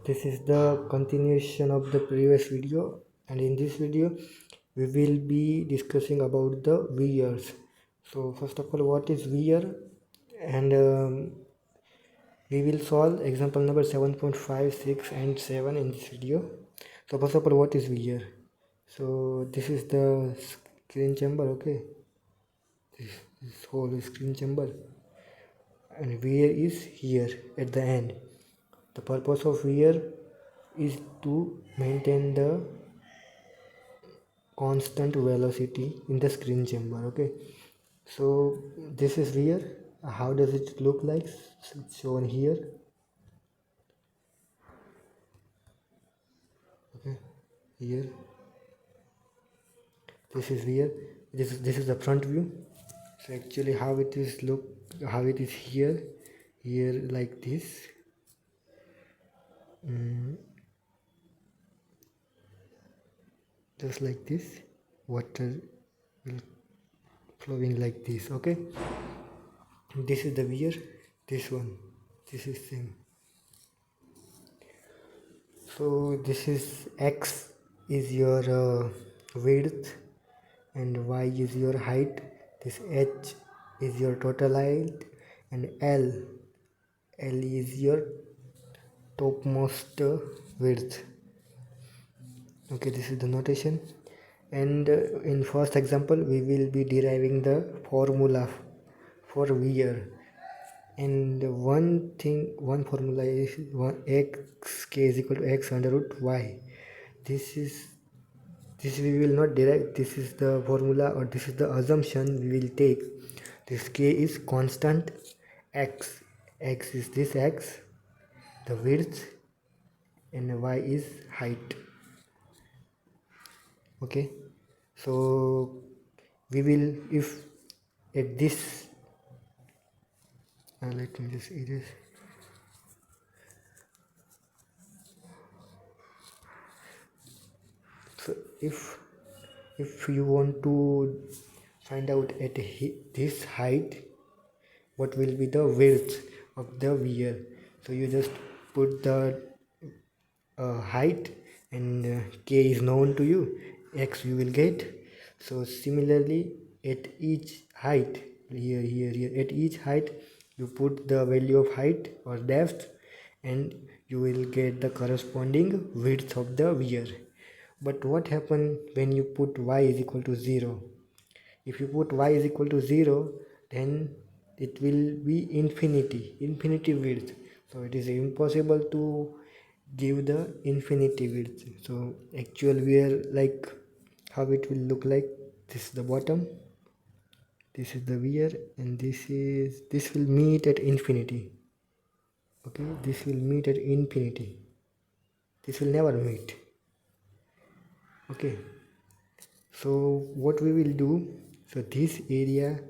This is the continuation of the previous video, and in this video we will be discussing about the weirs. So first of all, what is weir? And we will solve example number 7.5, 6 and 7 in this video. So first of all, what is weir? So this is the screen chamber, okay? This whole screen chamber, and weir is here at the end. The purpose of weir is to maintain the constant velocity in the screen chamber. Okay, so this is weir. How does it look like? So it's shown here. Okay, here this is weir. This is the front view. So actually how it is look, how it is here like this. Just like this, water will flowing like this. Okay, this is the weir, this one, this is same. So this is x is your width and y is your height. This h is your total height, and l is your topmost width. Okay, this is the notation. And in first example we will be deriving the formula for weir, and one formula is x k is equal to x under root y. This we will not derive. This is the formula, or this is the assumption we will take. This k is constant, x is this x, the width, and y is height. Okay, so we will, if at this let me just erase. So if you want to find out at this height what will be the width of the weir, so you just put the height, and k is known to you, x you will get. So similarly at each height, here at each height you put the value of height or depth, and you will get the corresponding width of the weir. But what happens when you put y is equal to 0? If you put y is equal to 0, then it will be infinity width. So it is impossible to give the infinity width. So actual weir, like how it will look like, this is the bottom, this is the weir, and this will meet at infinity. Okay, this will meet at infinity, this will never meet. Okay, so what we will do, so this area,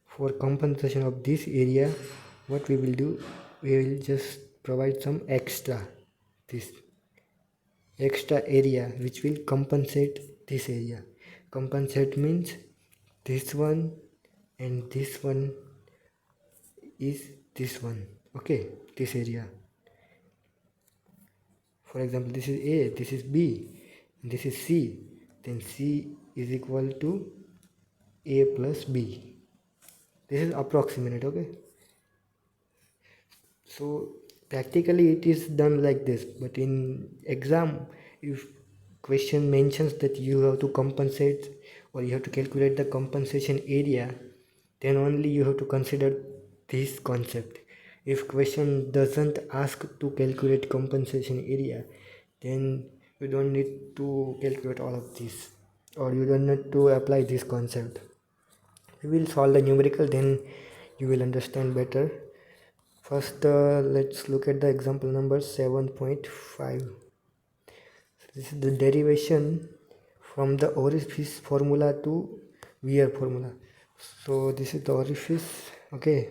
for compensation of this area, what we will do, we will just provide some this extra area which will compensate this area. Compensate means this one and this one is this one. Okay, this area. For example, this is A, this is B, and this is C. Then C is equal to A plus B. This is approximate. Okay, so practically it is done like this, but in exam, if question mentions that you have to compensate, or you have to calculate the compensation area, then only you have to consider this concept. If question doesn't ask to calculate compensation area, then you don't need to calculate all of this, or you don't need to apply this concept. We will solve the numerical, then you will understand better. First let's look at the example number 7.5. This is the derivation from the orifice formula to Weir formula. So this is the orifice. Okay,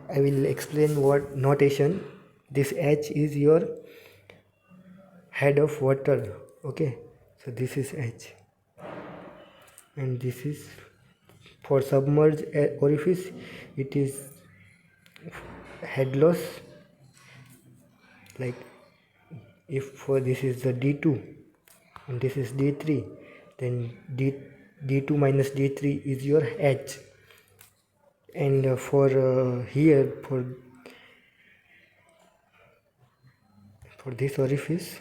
I will explain what notation. This H is your head of water. Okay, so this is H, and this is for submerged orifice, it is head loss, like if this is the d2 and this is d3, then d2 minus d3 is your h. And for here for this orifice,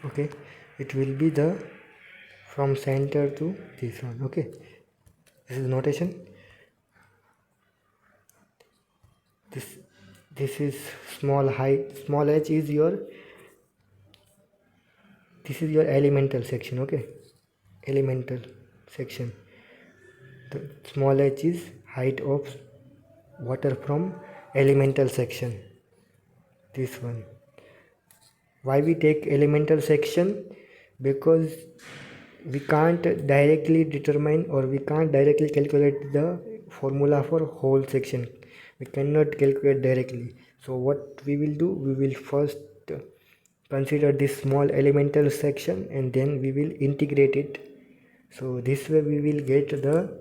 okay, it will be the from center to this one. Okay, this is notation. This is small height, small h is your, this is your elemental section. Okay, elemental section. The small h is height of water from elemental section, this one. Why we take elemental section? Because we can't directly determine, or we can't directly calculate the formula for whole section. We cannot calculate directly. So what we will do, we will first consider this small elemental section and then we will integrate it. So this way we will get the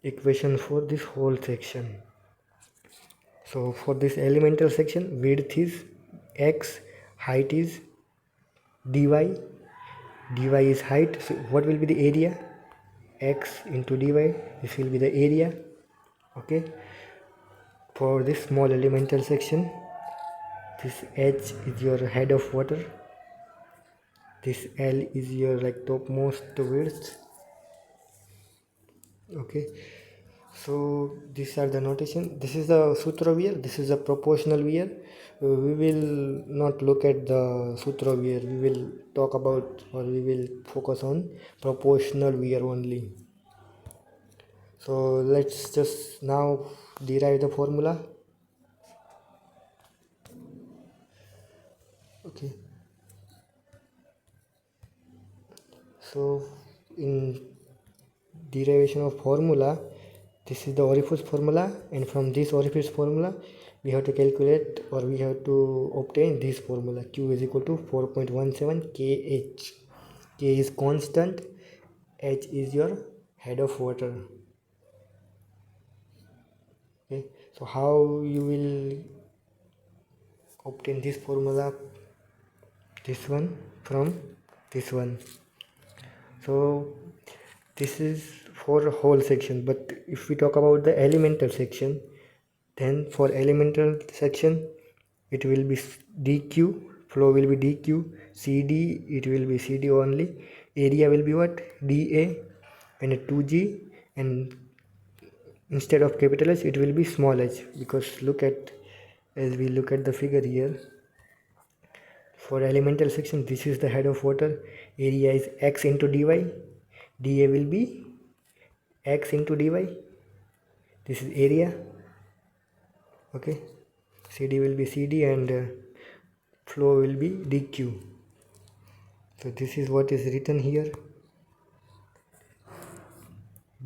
equation for this whole section. So for this elemental section, width is x, height is dy, dy is height. So what will be the area? X into dy, this will be the area. Okay, for this small elemental section, this h is your head of water, this L is your like topmost width. Okay, so these are the notation. This is the Sutro weir, this is a proportional weir. We will not look at the Sutro weir, we will talk about, or we will focus on proportional weir only. So let's just now derive the formula. Okay, so in derivation of formula, this is the orifice formula, and from this orifice formula we have to calculate, or we have to obtain this formula. Q is equal to 4.17 kh. K is constant, h is your head of water. Okay, so how you will obtain this formula? This one from this one. So this is for whole section, but if we talk about the elemental section, then for elemental section it will be dq, flow will be dq, cd it will be cd only, area will be what? da, and 2g, and instead of capital H it will be small h, because look at, as we look at the figure here, for elemental section this is the head of water, area is x into dy, da will be x into dy, this is area. Okay, cd will be cd, and flow will be dq. So this is what is written here,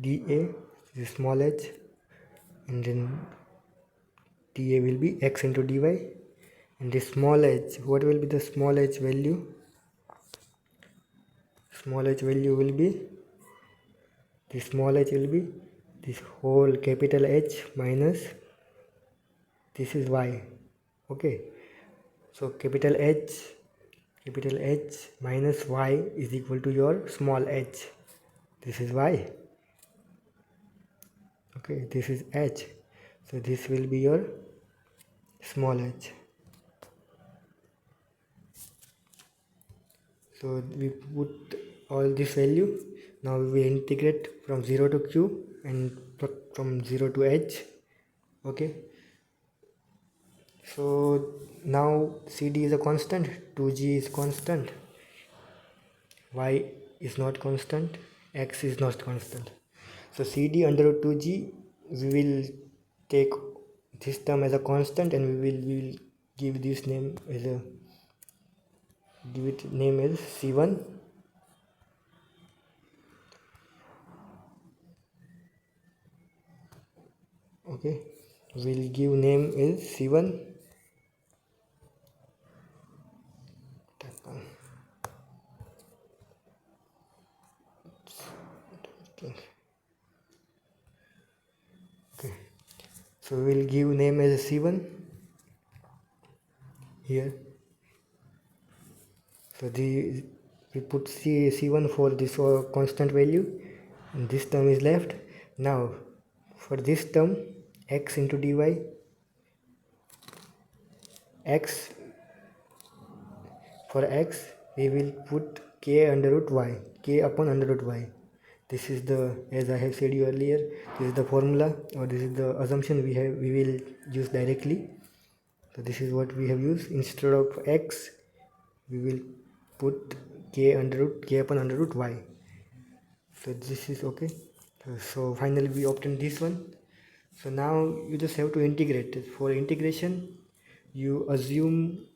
da is small h, and then da will be x into dy, and this small h, what will be the small h value? Small h value will be, this small h will be this whole capital H minus this is y. Okay, so capital H minus y is equal to your small h. This is y. Okay, this is h, so this will be your small h. So we put all this value. Now we will integrate from 0 to q and from 0 to h. Okay, so now cd is a constant, 2g is constant, y is not constant, x is not constant. So cd under root 2g, we will take this term as a constant, and we will give this name as a, give it name as c1. Okay, we'll give name as c1. Okay, So we will give name as C1 here. So we put C1 for this constant value, and this term is left. Now for this term, x into dy, x, for x we will put k under root y, k upon under root y. This is the, as I have said you earlier, this is the formula, or this is the assumption we will use directly. So this is what we have used. Instead of x, we will put k upon under root y. So this is okay. So finally we obtain this one. So now you just have to integrate. For integration, you assume,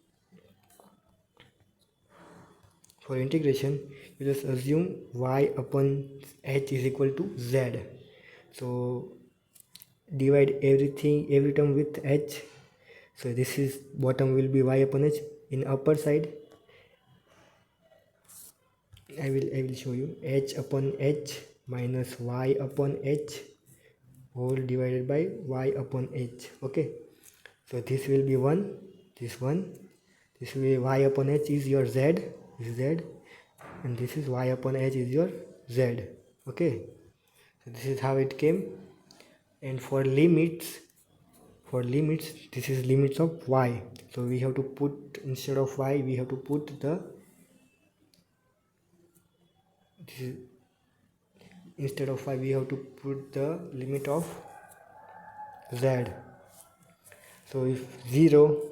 just assume y upon h is equal to z. So divide every term with h. So this is bottom will be y upon h. In upper side, I will show you h upon h minus y upon h whole divided by y upon h. Okay, so this will be 1, this will be y upon h is your z, and this is y upon h is your z. Okay, so this is how it came. And for limits, this is limits of y. So we have to put, instead of y, we have to put instead of y we have to put the limit of z. So if 0,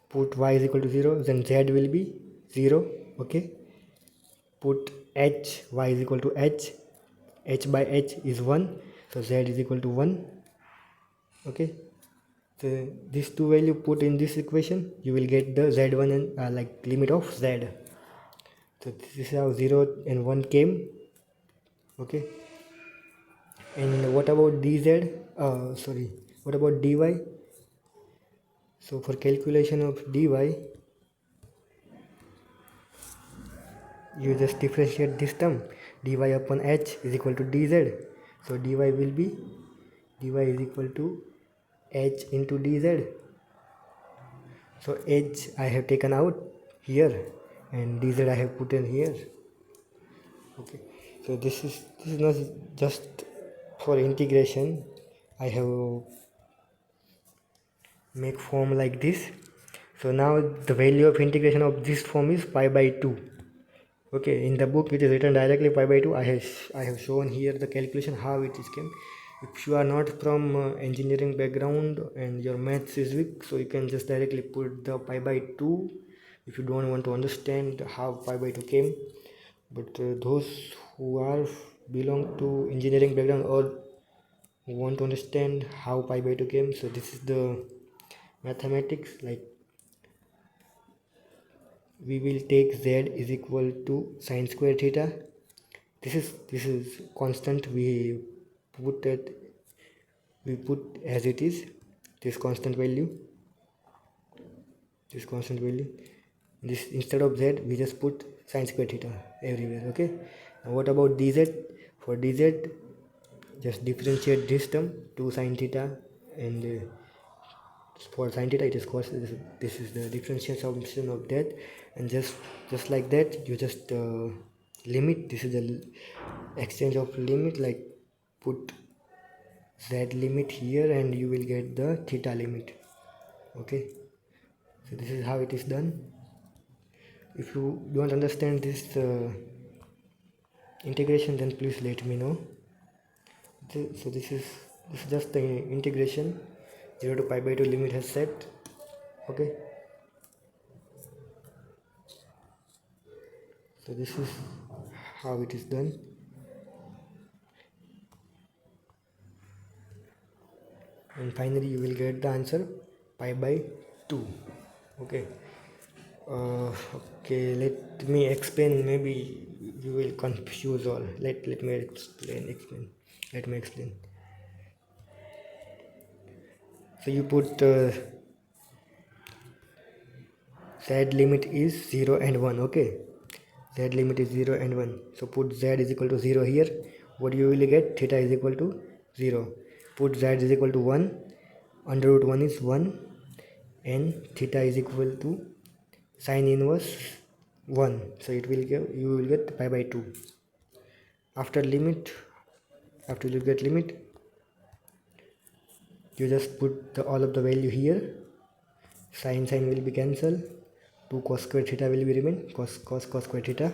put y is equal to 0, then z will be 0. Okay, put h, y is equal to h by h is 1, so z is equal to 1. Okay, so these two value put in this equation, you will get the z1 and like limit of z. So this is how 0 and 1 came. Okay, and what about dz? What about dy? So for calculation of dy, you just differentiate this term, dy upon h is equal to dz. So dy is equal to h into dz. So h I have taken out here, and dz I have put in here. Okay, so this is not just for integration. I have make form like this. So now the value of integration of this form is pi by 2. Okay, in the book it is written directly pi by 2. I have shown here the calculation how it is came. If you are not from engineering background and your maths is weak, so you can just directly put the pi by 2 if you don't want to understand how pi by 2 came. But those who are belong to engineering background or who want to understand how pi by 2 came, so this is the mathematics. Like we will take z is equal to sine square theta. This is constant. We put as it is, this constant value. This instead of z we just put sine square theta everywhere. Okay, now what about dz? For dz, just differentiate this term, 2 sine theta, and for sine theta it is cos. This is the differential summation of that, and just like that you just limit. This is the exchange of limit, like put z limit here and you will get the theta limit. Okay, so this is how it is done. If you don't understand this integration, then please let me know. So this is just the integration. 0 to pi by 2 limit has set. Okay, so this is how it is done. And finally you will get the answer pi by 2. Okay, okay, let me explain. Maybe you will confuse all. Let me explain. Let me explain. So you put z limit is 0 and 1. Okay, z limit is 0 and 1. So put z is equal to 0 here. What you will get? Theta is equal to 0. Put z is equal to 1. under root 1 is 1 and theta is equal to sine inverse 1, so it will give, you will get pi by 2. After you get limit, you just put all of the value here. Sine will be cancelled, 2 cos square theta will be remain, cos square theta.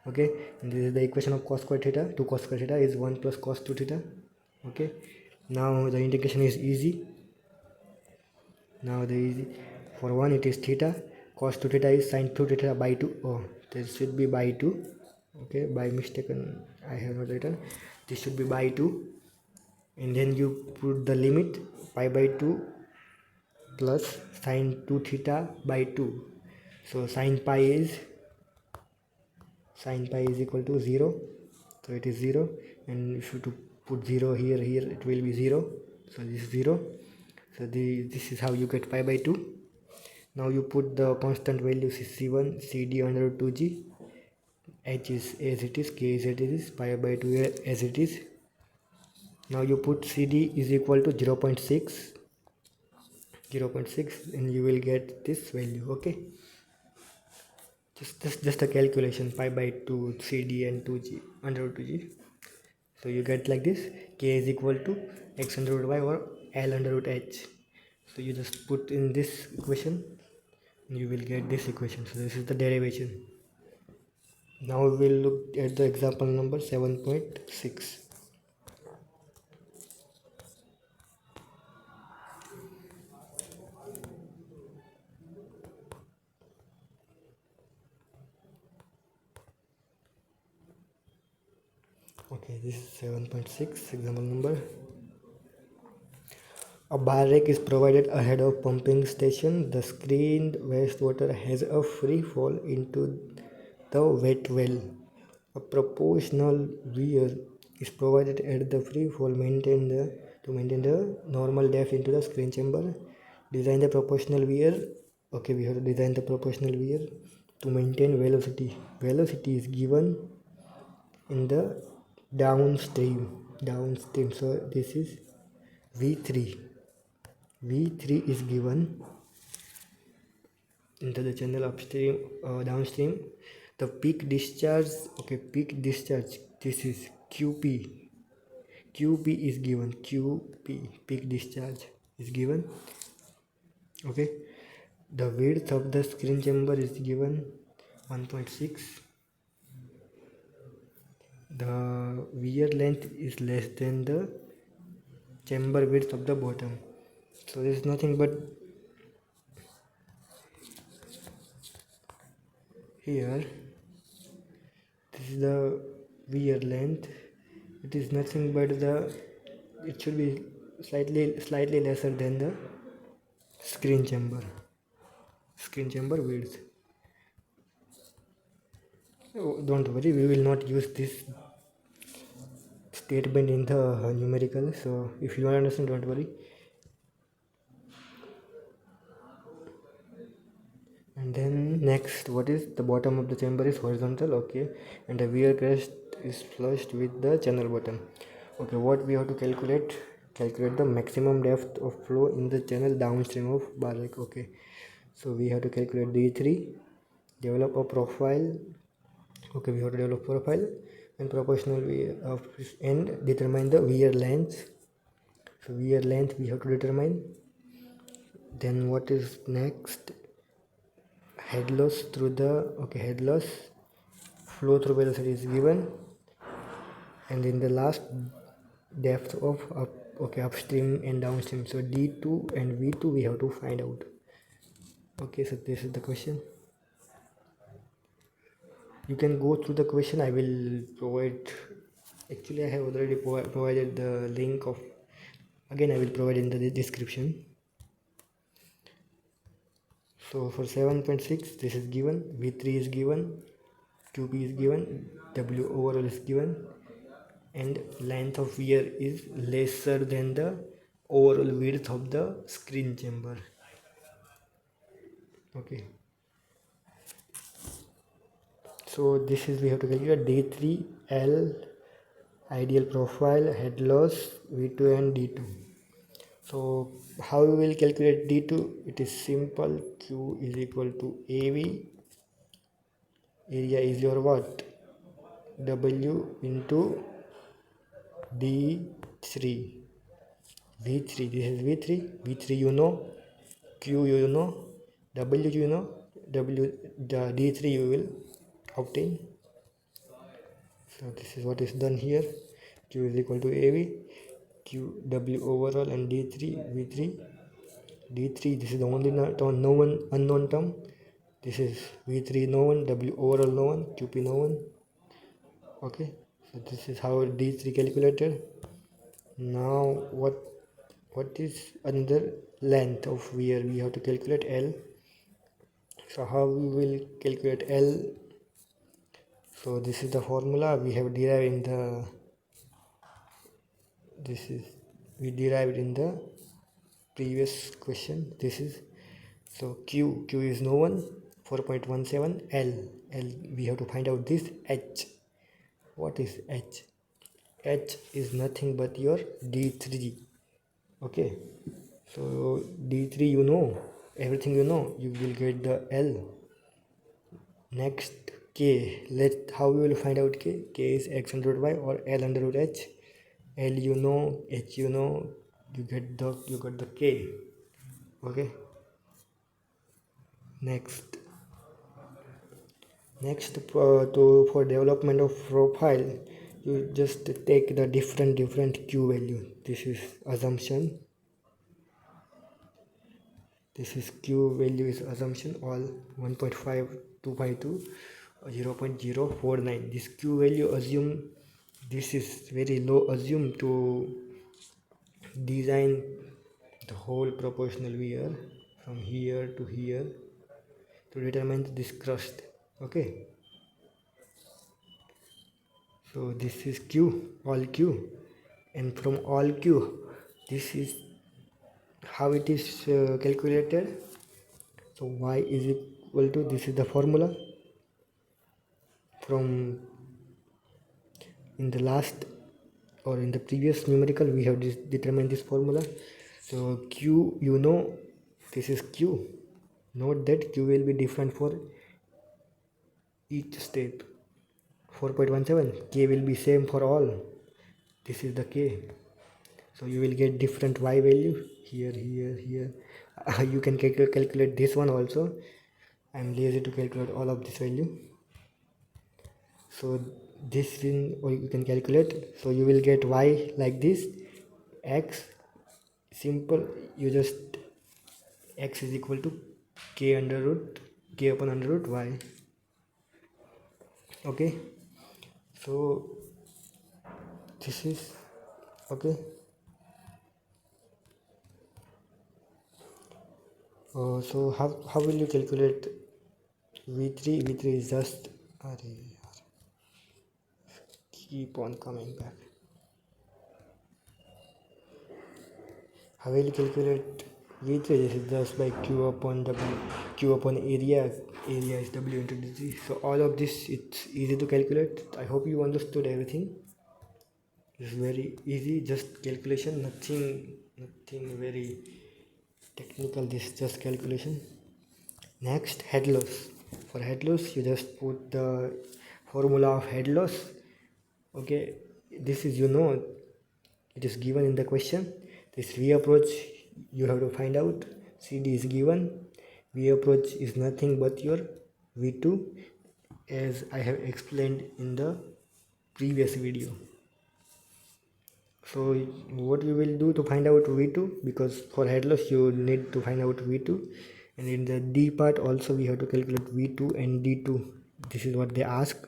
Okay, and this is the equation of cos square theta. 2 cos square theta is 1 plus cos 2 theta. Okay, now the integration is easy. For 1 it is theta, cos 2 theta is sin 2 theta by 2. Oh, this should be by 2. Okay, by mistaken I have not written. This should be by 2, and then you put the limit pi by 2 plus sin 2 theta by 2. So sin pi is equal to 0, so it is 0, and if you to put 0 here, it will be 0, so this is 0. So this is how you get pi by 2. Now you put the constant values c1 cd under root 2g, h is as it is, k is as it is, pi by 2 as it is. Now you put cd is equal to 0.6, and you will get this value. Okay, just a calculation, pi by 2 cd and 2g under root 2g. So you get like this, k is equal to x under root y or l under root h. So you just put in this equation and you will get this equation. So this is the derivation. Now we will look at the example number 7.6. Okay, this is 7.6 example number. A bar rack is provided ahead of pumping station. The screened wastewater has a free fall into the wet well. A proportional weir is provided at the free fall to maintain the normal depth into the screen chamber. Design the proportional weir. Okay, we have to design the proportional weir to maintain velocity. Velocity is given in the downstream. So this is v3 is given into the channel upstream, downstream. The peak discharge, this is qp is given, peak discharge is given. Okay, the width of the screen chamber is given 1.6. the weir length is less than the chamber width of the bottom. So there is nothing but here, this is the weir length. It is nothing but it should be slightly lesser than the screen chamber width. Oh, don't worry, we will not use this statement in the numerical, so if you don't understand, don't worry. And then next, what is the bottom of the chamber is horizontal. Okay, and the weir crest is flushed with the channel bottom. Okay, what we have to calculate the maximum depth of flow in the channel downstream of bar rack. Okay, so we have to calculate d3, develop a profile. Okay, we have to develop profile and proportional and determine the weir length. So weir length we have to determine. Then what is next? Head loss flow through velocity is given, and in the last, depth of upstream and downstream. So d2 and v2 we have to find out. Okay, so this is the question. You can go through the question. I will provide, actually I have already provided the link of, again I will provide in the description. So for 7.6, this is given, v3 is given, qp is given, w overall is given, and length of weir is lesser than the overall width of the screen chamber. Okay, so this is, we have to calculate d3, l, ideal profile, head loss, v2 and d2. So how we will calculate d2? It is simple. Q is equal to AV. Area is your what? W into d3. V3, this is V3 you know, Q you know, W you know, the D3 you will obtain. So this is what is done here. Q is equal to AV, Q W overall, and D3 V3. D3, this is the only no one unknown term. This is V3 no one, W overall no one, QP no one. Okay, so this is how D3 calculated. Now what is another length of weir? We have to calculate L. So how we will calculate L? So this is the formula we have derived in the we derived in the previous question. This is, so Q is no one, 4.17. L we have to find out this. H, what is H? H is nothing but your D3. Okay, so D3 you know, everything you know, you will get the L. Next K, how we will find out K? K is x under root y or L under root h. L you know, H you know, you got the K. Okay, next for development of profile, you just take the different Q value. This is assumption. This is Q value is assumption, all 1.5, 2.2, 0.049. This Q value assume, this is very low assume to design the whole proportional weir from here to here to determine this crust. Okay, so this is Q, all Q, and from all Q, this is how it is calculated. So y is equal to, this is the formula from in the last or in the previous numerical we have determined this formula. So Q you know, this is Q. Note that Q will be different for each step. 4.17. K will be same for all. This is the K. So you will get different Y value here. You can calculate this one also. I am lazy to calculate all of this value. So this thing, or you can calculate. So you will get Y like this. X, simple. You just, X is equal to K upon under root Y. Okay, so this is okay. So how will you calculate V3? V3 is just, keep on coming back. How will you calculate V3? This is just by Q upon W, Q upon area is W into D3. So all of this, it's easy to calculate. I hope you understood everything. It's very easy, just calculation, nothing very technical, this is just calculation. Next, head loss. For head loss, you just put the formula of head loss. Okay, this is, you know, it is given in the question. This V approach you have to find out. CD is given. V approach is nothing but your V2, as I have explained in the previous video. So what we will do to find out V2, because for head loss you need to find out V2, and in the D part also we have to calculate V2 and D2. This is what they ask.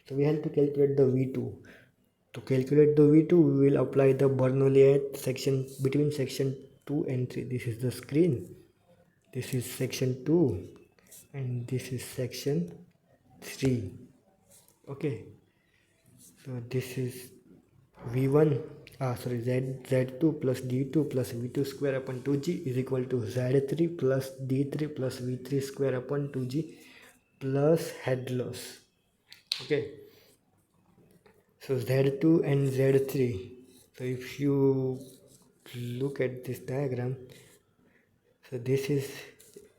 So we have to calculate the V2. To calculate the V2, we will apply the Bernoulli at section between section 2 and 3. This is the screen. This is section 2 and this is section 3. Okay, so this is V1, Z2 plus D2 plus V2 square upon 2G is equal to Z3 plus D3 plus V3 square upon 2G plus head loss. Okay, so Z2 and Z3. So if you look at this diagram, so this is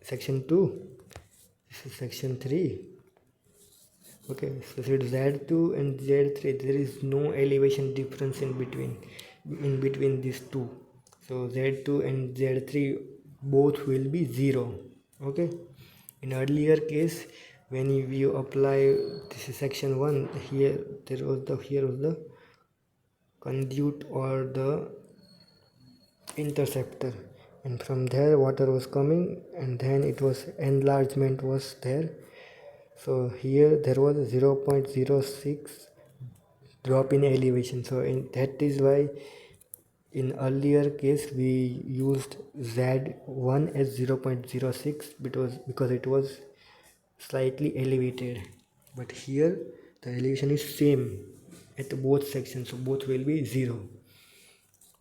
section 2, this is section 3. Okay, so it's Z2 and Z3, there is no elevation difference in between these two. So Z2 and Z3 both will be 0. Okay, in earlier case when you apply, this is section 1, here was the conduit or the interceptor, and from there water was coming, and then it was enlargement was there. So here there was 0.06 drop in elevation. So that is why in earlier case we used Z1 as 0.06 because it was slightly elevated, but here the elevation is same at both sections, so both will be 0.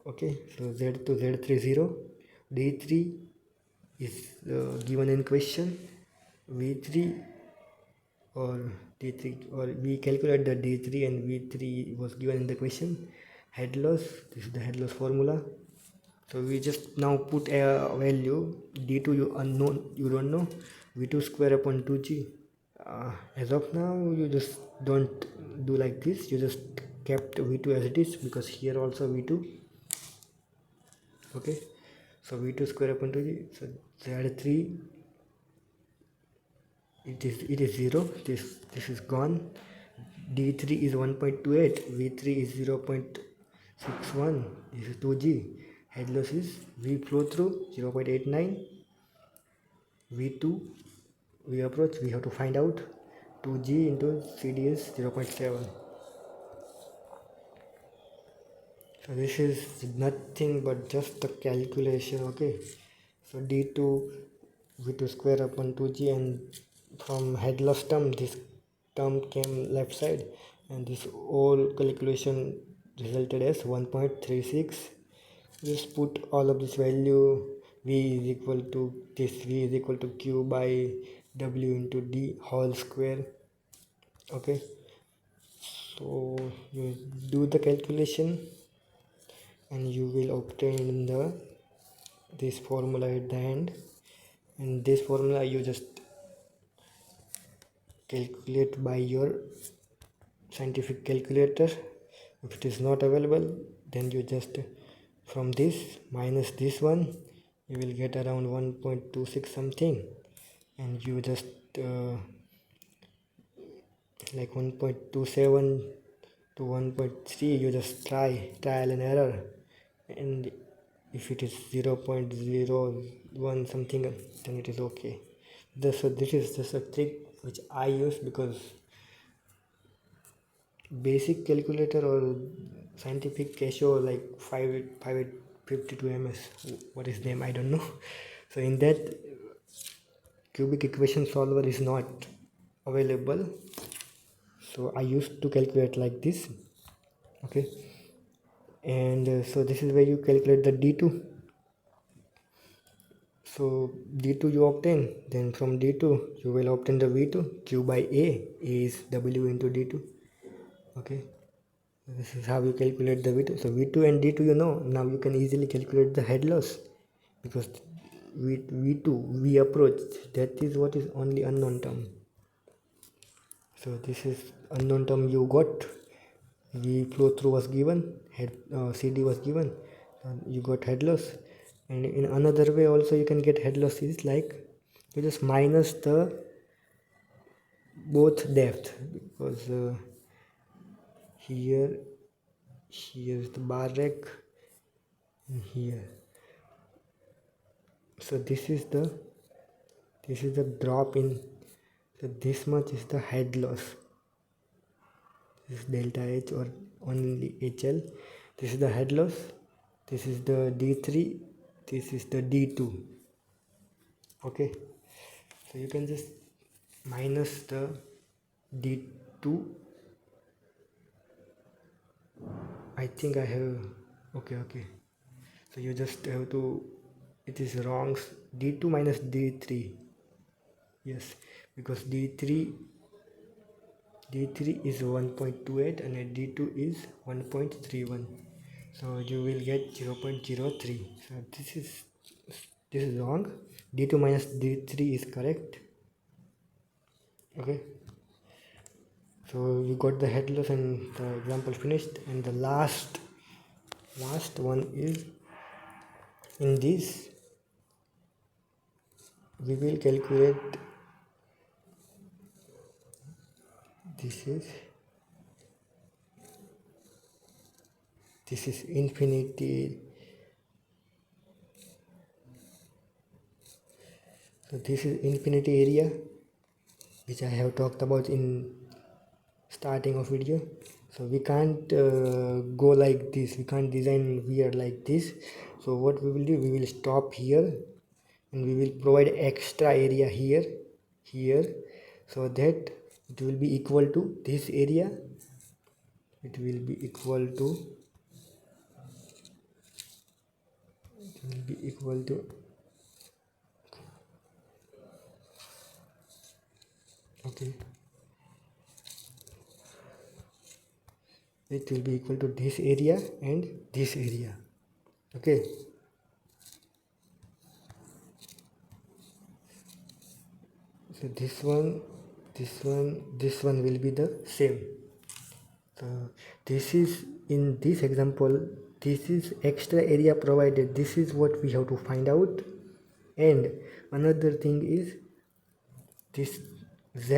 Okay, so Z2 Z3 0, D3 is given in question, V3 or D3, or we calculate the D3 and V3 was given in the question. Head loss, this is the head loss formula. So we just now put a value, D2 you unknown, you don't know, V2 square upon 2G. As of now you just don't do like this, you just kept V2 as it is, because here also V2. Okay, so V2 square upon 2G, so Z3 it is 0, this is gone. D3 is 1.28, V3 is 0.61, this is 2G. Head loss is V flow through 0.89, V2 we approach, we have to find out 2G into CD is 0.7. So this is nothing but just a calculation. Okay, so D2 V2 square upon 2G, and from head loss term this term came left side, and this whole calculation resulted as 1.36. Just put all of this value, V is equal to this, V is equal to Q by W into D whole square. Okay, so you do the calculation and you will obtain this formula at the end, and this formula you just calculate by your scientific calculator. If it is not available, then you just from this minus this one, you will get around 1.26 something, and you just like 1.27 to 1.3, you just trial and error, and if it is 0.01 something, then it is okay. So this is just a trick which I use, because basic calculator or scientific Casio like 5852 ms, what is name, I don't know. So in that, cubic equation solver is not available, so I used to calculate like this. Okay, and so this is where you calculate the D2. So D2 you obtain, then from D2 you will obtain the V2, Q by A is W into D2. Okay, this is how you calculate the V2. So V2 and D2 you know, now you can easily calculate the head loss, because V2 V approach, that is what is only unknown term. So this is unknown term you got. V flow through was given, CD was given, you got head loss. And in another way also you can get head loss, is like you just minus the both depth, because here is the bar rack, and here, so this is the drop in, so this much is the head loss. This is delta H or only HL. This is the head loss, this is the D3, this is the D2. Okay, so you can just minus the D2. I think I have, okay, so you just have to, it is wrong, D2 minus D3, yes, because D3 is 1.28 and D2 is 1.31. so you will get 0.03. So this is wrong. D2 minus D3 is correct. Okay, so you got the head loss and the example finished. And the last one is, in this we will calculate, this is infinity. So this is infinity area, which I have talked about in starting of video. So we can't go like this, we can't design Weir like this. So what we will do, we will stop here and we will provide extra area here, so that it will be equal to this area. It will be equal to okay, it will be equal to this area and this area. Okay, so this one will be the same. So this is, in this example, this is extra area provided. This is what we have to find out. And another thing is this z,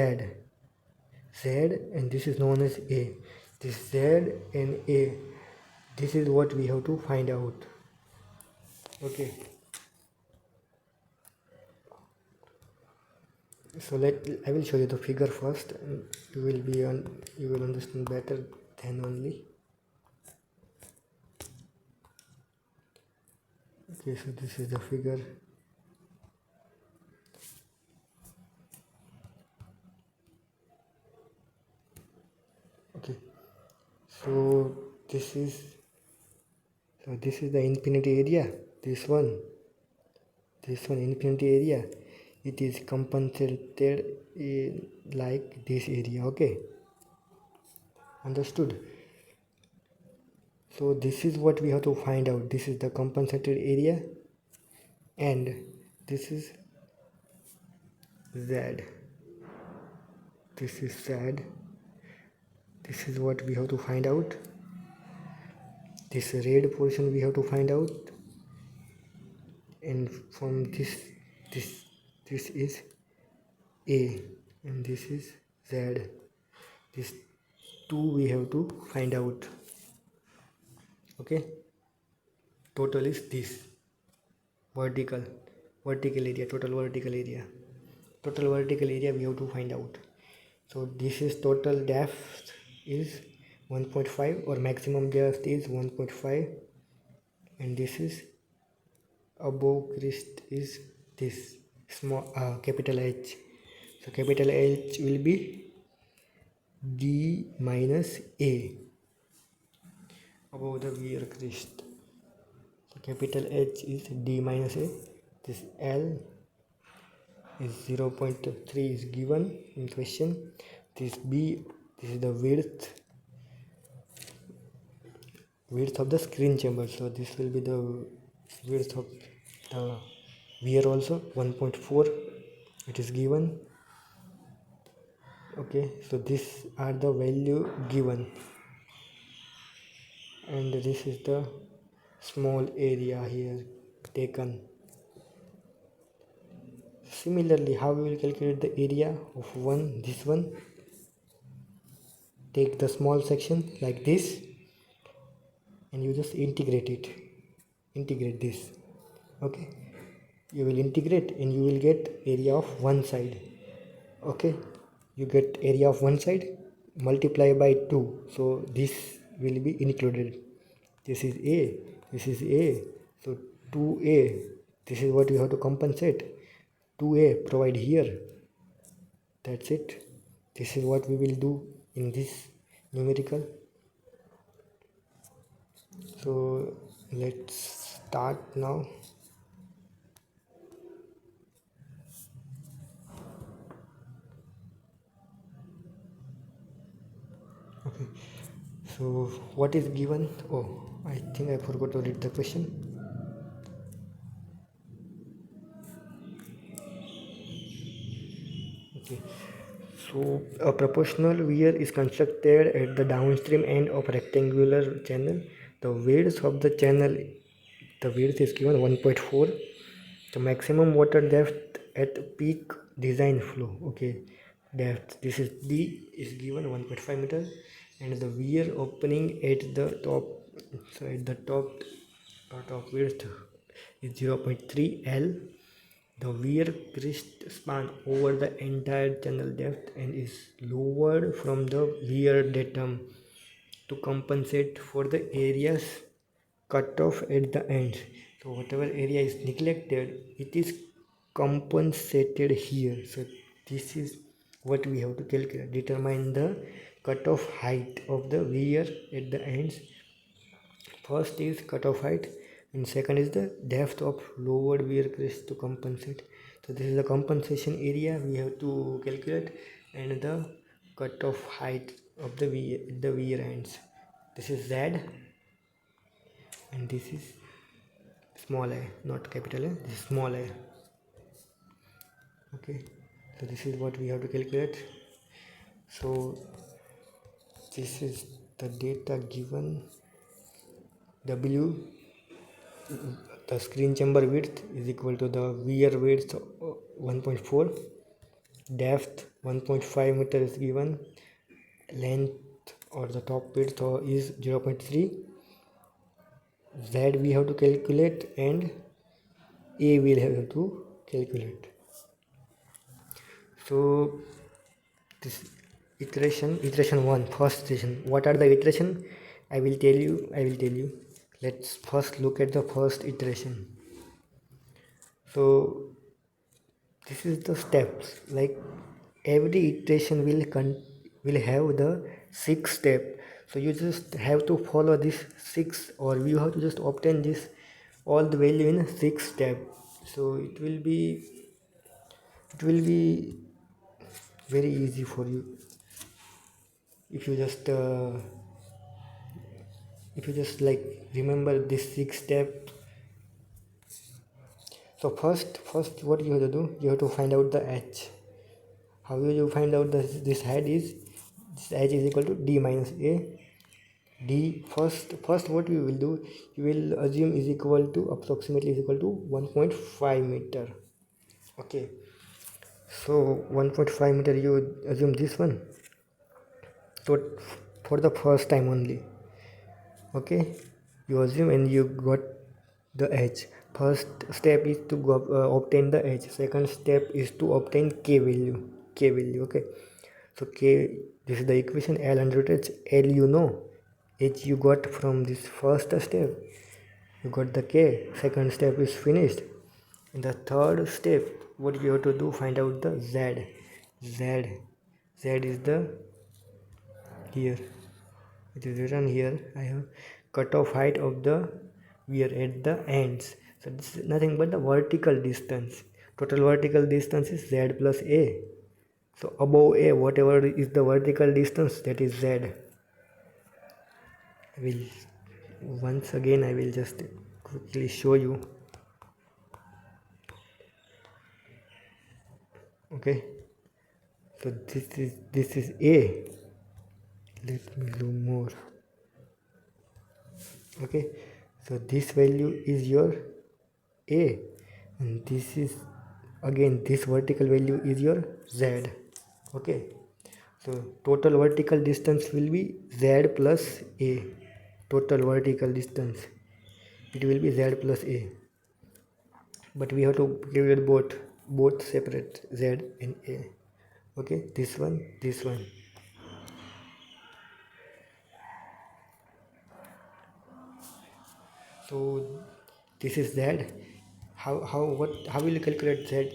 and this is known as a. This z and a, this is what we have to find out. Okay, so I will show you the figure first, and you will understand better then only. Okay, so this is the figure. Okay, so this is the infinity area. This one infinity area, it is compensated in like this area. Okay, understood? So this is what we have to find out. This is the compensated area, and this is z. This is z. This is what we have to find out. This red portion we have to find out, and from this is a, and this is z. This two we have to find out. Okay, total is this vertical area, total vertical area we have to find out. So this is total depth is 1.5, or maximum depth is 1.5, and this is above crest is this small capital H. So capital H will be D minus A above the Weir crest. So capital H is D minus A. This L is 0.3 is given in question. This B, this is the width of the screen chamber. So this will be the width of the Weir also, 1.4. It is given. Okay, so these are the value given, and this is the small area here taken. Similarly, how we will calculate the area of this one? Take the small section like this, and you just integrate this. Okay, you will integrate and you will get area of one side. Okay, you get area of one side, multiply by 2, so this will be included. This is a, so 2a, this is what you have to compensate. 2a provide here. That's it. This is what we will do in this numerical. So let's start now. Okay, so what is given? Oh, I think I forgot to read the question. Okay. So a proportional weir is constructed at the downstream end of rectangular channel. The width of the channel, the width is given 1.4. The maximum water depth at peak design flow. Okay, depth. This is D is given 1.5 meter, and the weir opening at the top. So at the top width is 0.3 L. The weir crest span over the entire channel depth and is lowered from the weir datum to compensate for the areas cut off at the ends. So whatever area is neglected, it is compensated here. So this is what we have to calculate. Determine the cutoff height of the weir at the ends. First is cutoff height and second is the depth of lowered weir crest to compensate. So this is the compensation area we have to calculate and the cutoff height of the weir ends. This is Z and this is small a, not capital A, this is small a. Okay, so this is what we have to calculate. So this is the data given. W, the screen chamber width is equal to the weir width 1.4, depth 1.5 meter is given, length or the top width is 0.3, Z we have to calculate and A will have to calculate. So this iteration 1, first iteration. What are the iteration? I will tell you. Let's first look at the first iteration. So this is the steps. Like every iteration will have the 6 step. So you just have to follow this 6, or you have to just obtain this all the value in 6 step. So it will be very easy for you if you just like remember this 6 step. So first what you have to do, you have to find out the h. How will you find out this head is, this h is equal to d minus a. D first what you will do, you will assume is equal to approximately is equal to 1.5 meter. Okay, so 1.5 meter you assume this one. So for the first time only, okay, you assume and you got the h. First step is to obtain the h. Second step is to obtain k value. Okay, so k, this is the equation. L under h. L you know, h you got from this first step, you got the k. Second step is finished. In the third step, what you have to do, find out the z is the here, it is written here. I have cutoff height of the weir at the ends. So this is nothing but the vertical distance. Total vertical distance is z plus a. So above a, whatever is the vertical distance, that is z. I will just quickly show you. Okay, so this is a. Let me zoom more. Okay, so this value is your a, and this is again, this vertical value is your z. Okay, so total vertical distance will be z plus a. Total vertical distance, it will be z plus a, but we have to calculate both separate, z and a. Okay, this one. So this is z. How will you calculate z?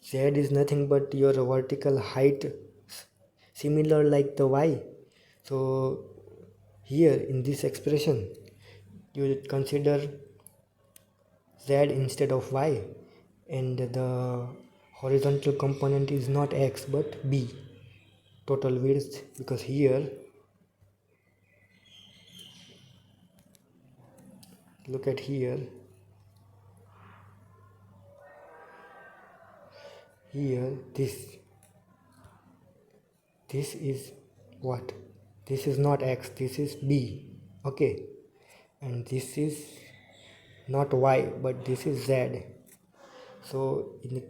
Z is nothing but your vertical height, similar like the y. So here in this expression, you consider z instead of y, and the horizontal component is not x but b, total width, because here look at here. Here this is what? This is not x, this is b. Okay, and this is not y, but this is z. So in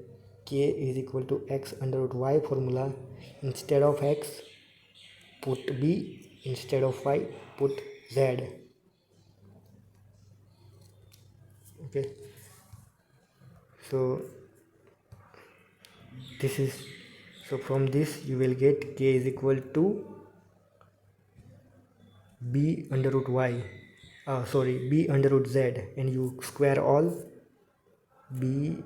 k is equal to x under root y formula, instead of x put b, instead of y put z. Okay, so this is, so from this you will get k is equal to b under root y, b under root z, and you square all. B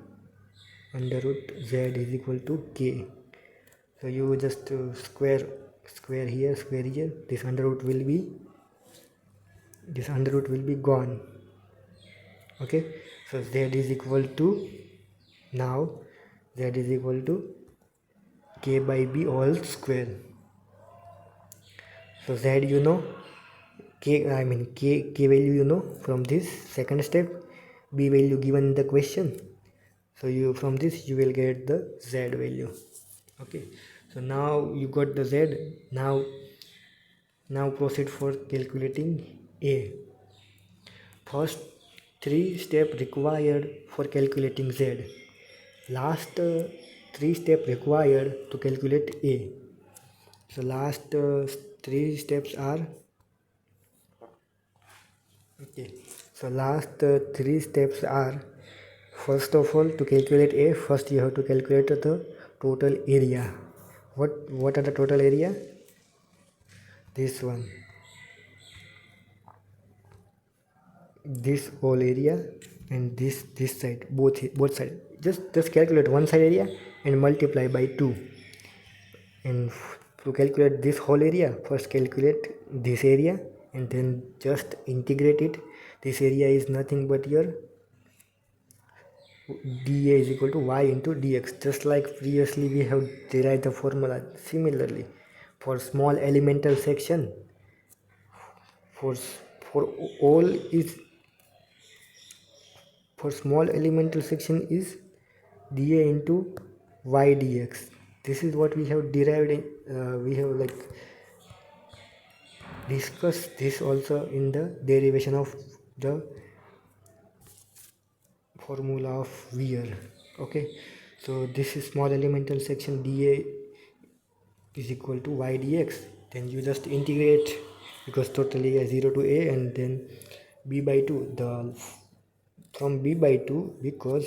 under root z is equal to k. So you just square here, square here. This under root will be gone. Okay, so z is equal to, now z is equal to k by b all square. So z you know, k value you know from this second step, b value given in the question. So you, from this you will get the z value. Okay, so now you got the z. Now proceed for calculating a. First 3 steps required for calculating z. Last 3 steps required to calculate a. So last 3 steps are, okay, so last 3 steps are, first of all, to calculate a, first you have to calculate the total area. What are the total area? This one, this whole area, and this side, both side. Just calculate one side area and multiply by 2. And to calculate this whole area, first calculate this area and then just integrate it. This area is nothing but your dA is equal to y into dx. Just like previously we have derived the formula. Similarly, for small elemental section, for all is, for small elemental section is dA into y dx. This is what we have derived in, we have like discussed this also in the derivation of the formula of Weir. Okay, so this is small elemental section, dA is equal to y dx. Then you just integrate, because total area 0 to a, and then b by 2. From b by 2, because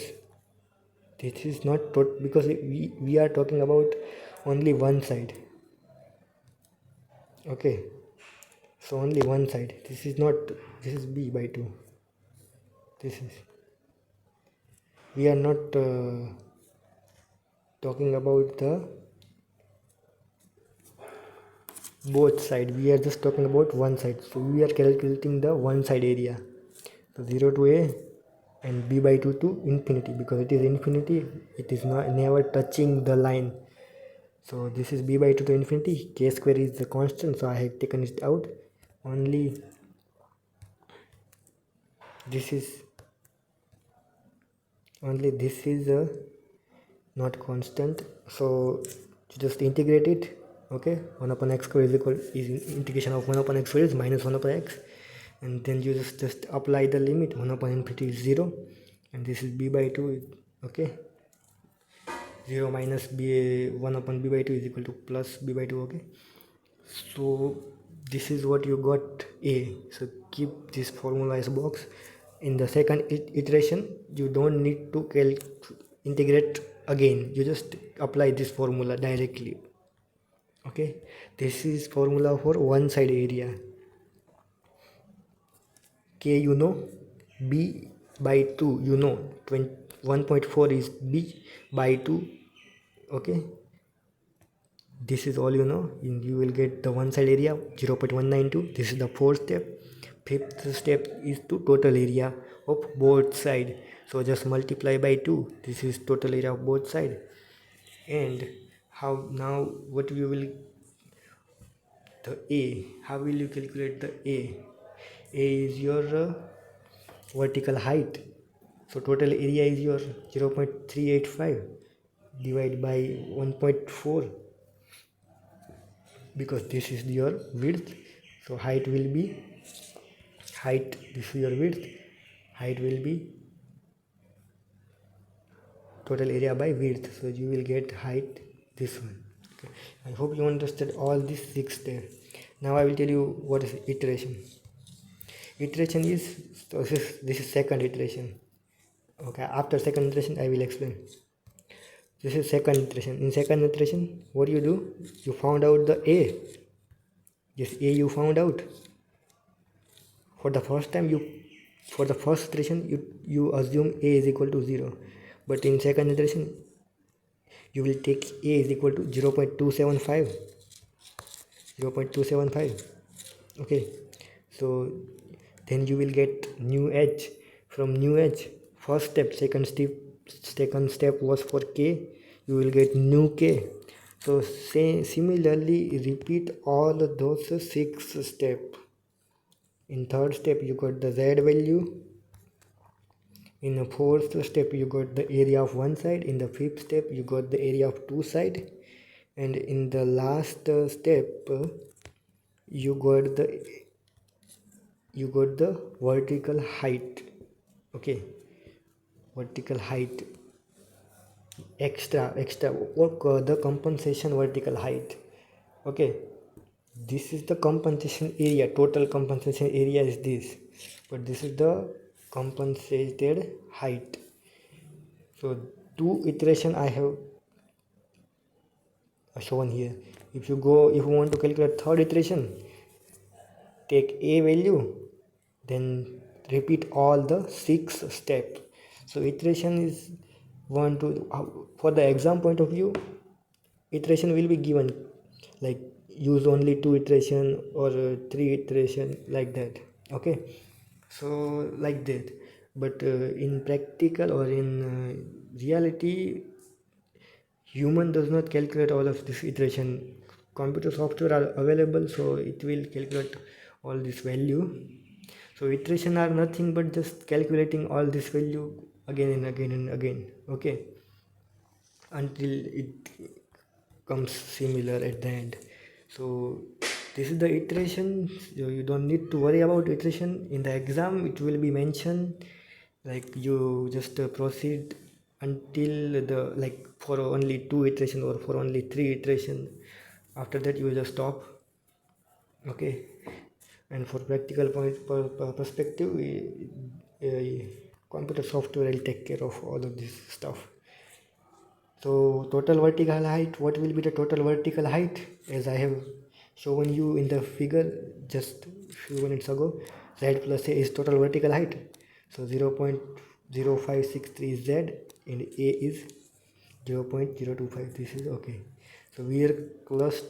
this is not because we are talking about only one side. Okay, so only one side. This is not, this is b by 2. This is, we are not talking about the both side, we are just talking about one side. So we are calculating the one side area. So 0 to a and b by 2 to infinity, because it is infinity, it is not never touching the line. So this is b by 2 to infinity. K square is the constant, so I have taken it out. Only this is not constant, so just integrate it. Okay, 1 upon x square is integration of 1 upon x square is minus 1 upon x, and then you just apply the limit. 1 upon infinity is 0, and this is b by 2. Okay, 0 minus b 1 upon b by 2 is equal to plus b by 2. Okay, so this is what you got a. So keep this formula as box. In the second iteration you don't need to integrate again, you just apply this formula directly. Okay, this is formula for one side area. K you know, b by 2 you know, 1.4 is b by 2. Okay, this is all you know. You will get the one side area 0.192. This is the fourth step. Fifth step is to total area of both side. So just multiply by 2. This is total area of both side. And how now, what we will, the a, how will you calculate the a? A is your vertical height. So total area is your 0.385 divided by 1.4, because this is your width. So height will be height, this is your width, height will be total area by width, so you will get height this one. Okay, I hope you understood all these 6 there. Now I will tell you what is iteration. Iteration is, so this is second iteration. Okay, after second iteration I will explain. This is second iteration. In second iteration, what you do, you found out the a, this a you found out. For the first time, for the first iteration you assume a is equal to 0, but in second iteration you will take a is equal to 0.275. Okay, so then you will get new edge. From new edge, first step, second step was for k, you will get new k. So similarly repeat all those 6 steps. In third step you got the z value. In the fourth step you got the area of one side. In the fifth step you got the area of two side. And in the last step you got the vertical height. Okay, vertical height, extra or the compensation vertical height. Okay, this is the compensation area. Total compensation area is this, but this is the compensated height. So 2 iteration I have shown here. If you want to calculate third iteration, take a value, then repeat all the 6 steps. So iteration is 1 2. For the exam point of view, iteration will be given like use only 2 iteration or 3 iteration, like that. Okay, so like that. But in practical or in reality, human does not calculate all of this iteration. Computer software are available, so it will calculate all this value. So iteration are nothing but just calculating all this value again and again and again. Okay, until it comes similar at the end. So this is the iteration. You don't need to worry about iteration. In the exam it will be mentioned, like you just proceed until the, like for only 2 iteration or for only 3 iteration. After that you will just stop. Okay, and for practical point perspective, computer software will take care of all of this stuff. So total vertical height, what will be the total vertical height? As I have shown you in the figure just few minutes ago, z plus a is total vertical height. So 0.0563 is z and a is 0.025. This is okay. So Weir crust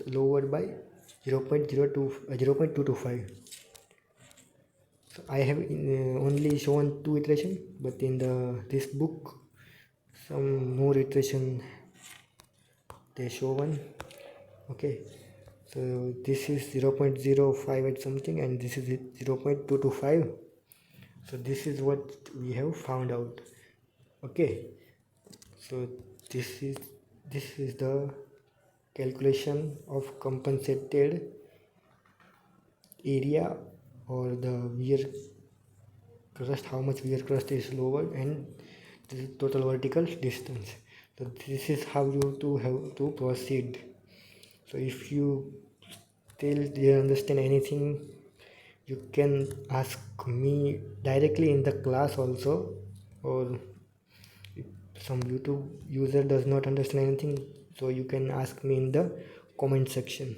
lowered by 0.225. So I have only shown 2 iteration, but in this book some more iteration they show one. Okay, so this is 0.05 at something and this is 0.225. so this is what we have found out. Okay, so this is the calculation of compensated area or the Weir crust, how much Weir crust is lowered, and this is total vertical distance. So this is how you have to proceed. So if you still didn't understand anything, you can ask me directly in the class also, or if some YouTube user does not understand anything, so you can ask me in the comment section.